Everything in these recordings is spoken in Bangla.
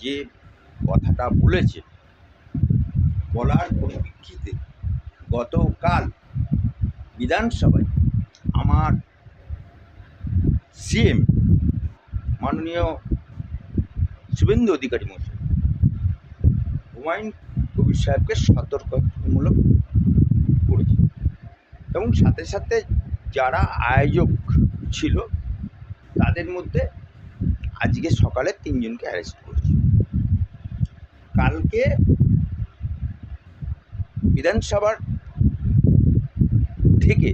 যে কথাটা বলেছে, বলার পরিপ্রেক্ষিতে গতকাল বিধানসভায় আমার সিএম মাননীয় শুভেন্দু অধিকারী মশাই হুমায়ুন কবির সাহেবকে সতর্কতামূলক করেছে এবং সাথে সাথে যারা আয়োজক ছিল তাদের মধ্যে আজকে সকালে 3 জনকে অ্যারেস্ট করেছে। কালকে বিধানসভার থেকে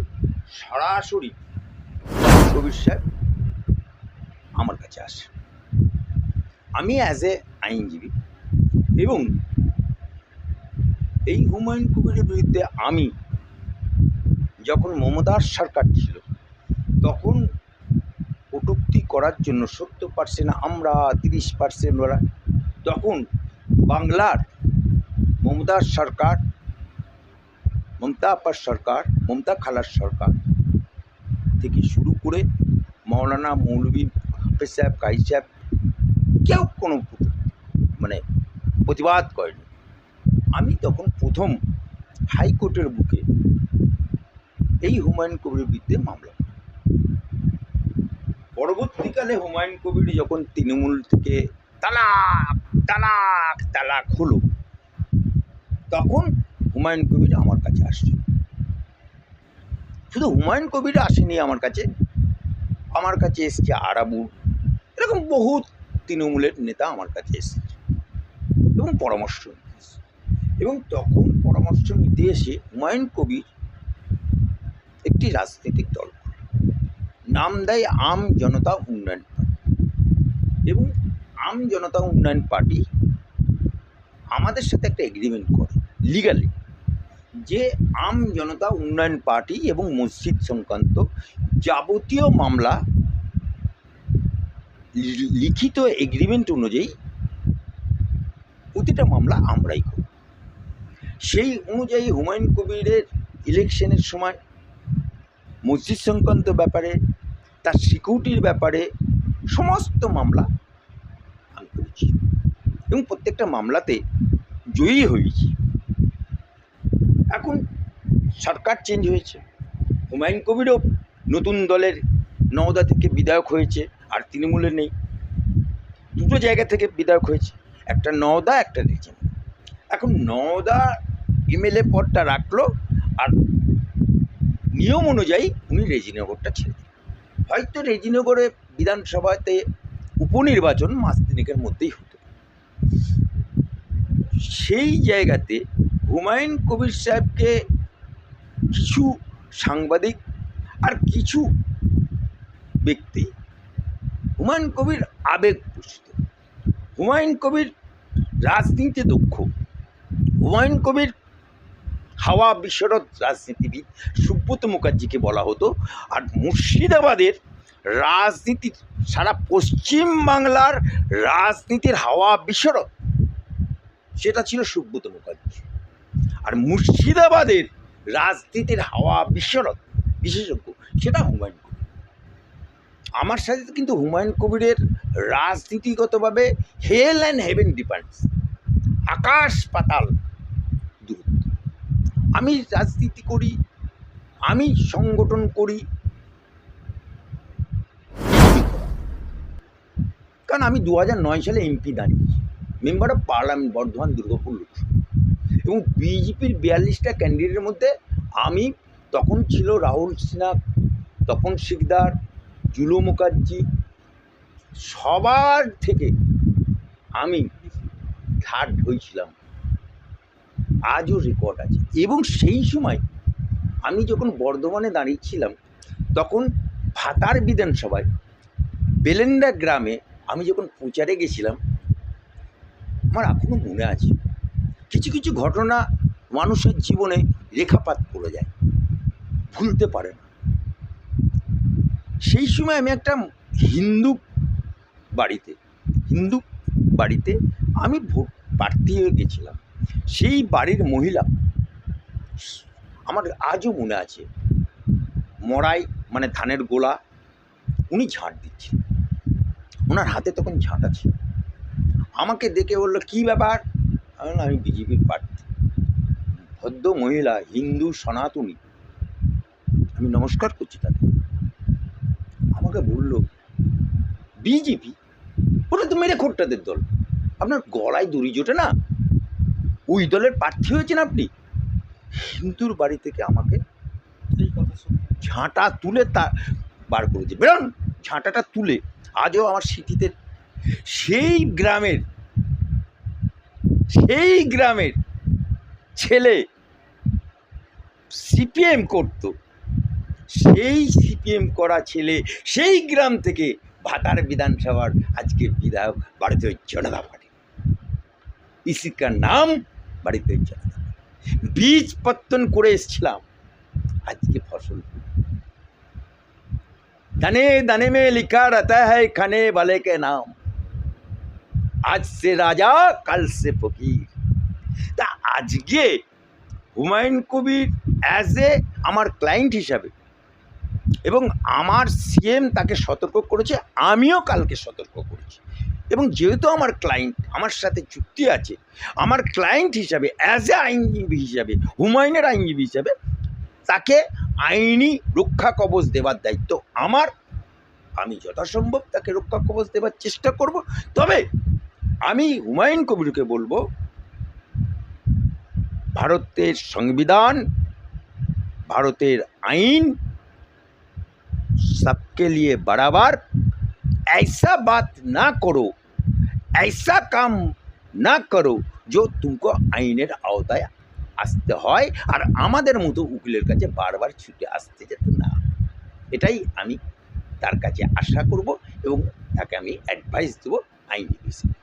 সরাসরি কবির সাহেব আমার কাছে আসে। আমি অ্যাজ এ আইনজীবী এবং এই হুমায়ুন কবিরের বিরুদ্ধে আমি যখন মমতার সরকার ছিল তখন কটূক্তি করার জন্য 70% আমরা, 30% ওরা, তখন বাংলার মমতার সরকার, মমতা আপার সরকার, মমতা খালার সরকার থেকে শুরু করে মৌলানা মৌলভী হাফেজ সাহেব, কাজী সাহেব, কেউ কোনো প্রতিবাদ করেনি। আমি তখন প্রথম হাইকোর্টের বুকে এই হুমায়ুন কবিরের বিরুদ্ধে মামলা। পরবর্তীকালে হুমায়ুন কবির যখন তৃণমূল থেকে তালাক তালাক তালাক হলো, তখন হুমায়ুন কবির আমার কাছে আসছে। শুধু হুমায়ুন কবির আসেনি আমার কাছে এসছে আরাবুল, এরকম বহু তৃণমূলের নেতা আমার কাছে এসেছে এবং পরামর্শ নিতে এসেছে। এবং তখন পরামর্শ নিতে এসে হুমায়ুন কবির একটি রাজনৈতিক দল নাম দেয় আম জনতা উন্নয়ন পার্টি, এবং আম জনতা উন্নয়ন পার্টি আমাদের সাথে একটা এগ্রিমেন্ট করে লিগালি যে আম জনতা উন্নয়ন পার্টি এবং মসজিদ সংক্রান্ত যাবতীয় মামলা লিখিত এগ্রিমেন্ট অনুযায়ী প্রতিটা মামলা আমরাই করি। সেই অনুযায়ী হুমায়ুন কবিরের ইলেকশনের সময় মসজিদ সংক্রান্ত ব্যাপারে, তার সিকিউরিটির ব্যাপারে সমস্ত মামলা আমি করেছি এবং প্রত্যেকটা মামলাতে জয়ী হয়েছি। এখন সরকার চেঞ্জ হয়েছে, হুমায়ুন কবিরও নতুন দলের নওদা থেকে বিধায়ক হয়েছে, আর তৃণমূলে নেই। দুটো জায়গা থেকে বিধায়ক হয়েছে, একটা নওদা, একটা রেজিনগর। এখন নওদা এমএলএ পদটা রাখলো, আর নিয়ম অনুযায়ী উনি রেজিনগরটা ছেড়ে দিলেন। হয়তো রেজিনগরে বিধানসভাতে উপনির্বাচন মাস 3 মধ্যেই হতো। সেই জায়গাতে হুমায়ুন কবির সাহেবকে কিছু সাংবাদিক আর কিছু ব্যক্তি, হুমায়ুন কবির আবেগপুষ্ট, হুমায়ুন কবির রাজনীতিতে দক্ষ, হুমায়ুন কবির হাওয়া বিশরদ রাজনীতিবিদ সুব্রত মুখার্জিকে বলা হতো, আর মুর্শিদাবাদের রাজনীতির, সারা পশ্চিম বাংলার রাজনীতির হাওয়া বিশরদ সেটা ছিল সুব্রত মুখার্জি, আর মুর্শিদাবাদের রাজনীতির হাওয়া বিশরদ বিশেষজ্ঞ সেটা হুমায়ুন কবির। আমার সাথে কিন্তু হুমায়ুন কবিরের রাজনীতিগতভাবে হেল অ্যান্ড হেভেন ডিফারেন্স, আকাশ পাতাল দূরত্ব। আমি রাজনীতি করি, আমি সংগঠন করি, কারণ আমি 2009 সালে এমপি দাঁড়িয়েছি, member of parliament Bardhaman Durgapur Lok Sabha, এবং বিজেপির 42টা ক্যান্ডিডেটের মধ্যে আমি, তখন ছিল রাহুল সিনহা, তপন শিকদার, জুলু মুখার্জি, সবার থেকে আমি থার্ড হয়েছিলাম, আজও রেকর্ড আছে। এবং সেই সময় আমি যখন বর্ধমানে দাঁড়িয়েছিলাম, তখন ভাতার বিধানসভায় বেলেন্ডা গ্রামে আমি যখন প্রচারে গেছিলাম, আমার এখনও মনে আছে কিছু কিছু ঘটনা মানুষের জীবনে রেখাপাত করে যায়, ভুলতে পারে না। সেই সময় আমি একটা হিন্দু বাড়িতে আমি ভোট প্রার্থী হয়ে গেছিলাম। সেই বাড়ির মহিলা আমার আজও মনে আছে, মড়াই ধানের গোলা উনি ঝাঁট দিচ্ছেন, ওনার হাতে তখন ঝাঁটা ছিল। আমাকে দেখে বললো কী ব্যাপার, আমি বললাম, আমি বিজেপির প্রার্থী। ভদ্র মহিলা, হিন্দু সনাতনী, আমি নমস্কার করছি তাকে। আমাকে বলল বিজেপি, ওটা তো মেরে খোট্টাদের দল, আপনার গলায় দড়ি জোটে না, ওই দলের প্রার্থী হয়েছেন আপনি। হিন্দুর বাড়ি থেকে আমাকে ঝাঁটা তুলে তা বার করেছে, বেরোন। ঝাঁটাটা তুলে আজও আমার স্মৃতিতে, সেই গ্রামের ছেলে সিপিএম করতো, সেই সিপিএম করা ছেলে সেই গ্রাম থেকে ভাতার বিধানসভার আজকে বিধায়ক, ভারতীয় জনতা পার্টি। इसी का नाम ভারতীয় জনতা পার্টি। বীজ পত্তন করে এসছিলাম, আজকে ফসল। दाने दाने में लिखा रहता है खाने वाले के नाम, आज से राजा कल से फकीर। তা আজকে হুমায়ুন কবির অ্যাজ এ আমার ক্লায়েন্ট হিসাবে, এবং আমার সিএম তাকে সতর্ক করেছে, আমিও কালকে সতর্ক করেছি, এবং যেহেতু আমার ক্লায়েন্ট, আমার সাথে চুক্তি আছে, আমার ক্লায়েন্ট হিসাবে অ্যাজ এ আইনজীবী হিসাবে, হুমায়ুনের আইনজীবী হিসাবে তাকে আইনি রক্ষা কবচ দেওয়ার দায়িত্ব আমার। আমি যথাসম্ভব তাকে রক্ষা কবচ দেওয়ার চেষ্টা করব। তবে আমি হুমায়ুন কবিরকে বলবো, ভারতের সংবিধান, ভারতের আইন सबके लिए बराबर, ऐसा बात ना करो, ऐसा काम না করো जो तुमको আইনের আওতায় আসতে হয়, আর আমাদের মতো উকিলের কাছে বারবার ছুটে আসতে যেতে না। এটাই আমি তার কাছে আশা করব, এবং তাকে আমি অ্যাডভাইস দেবো আইনজীবী হিসেবে।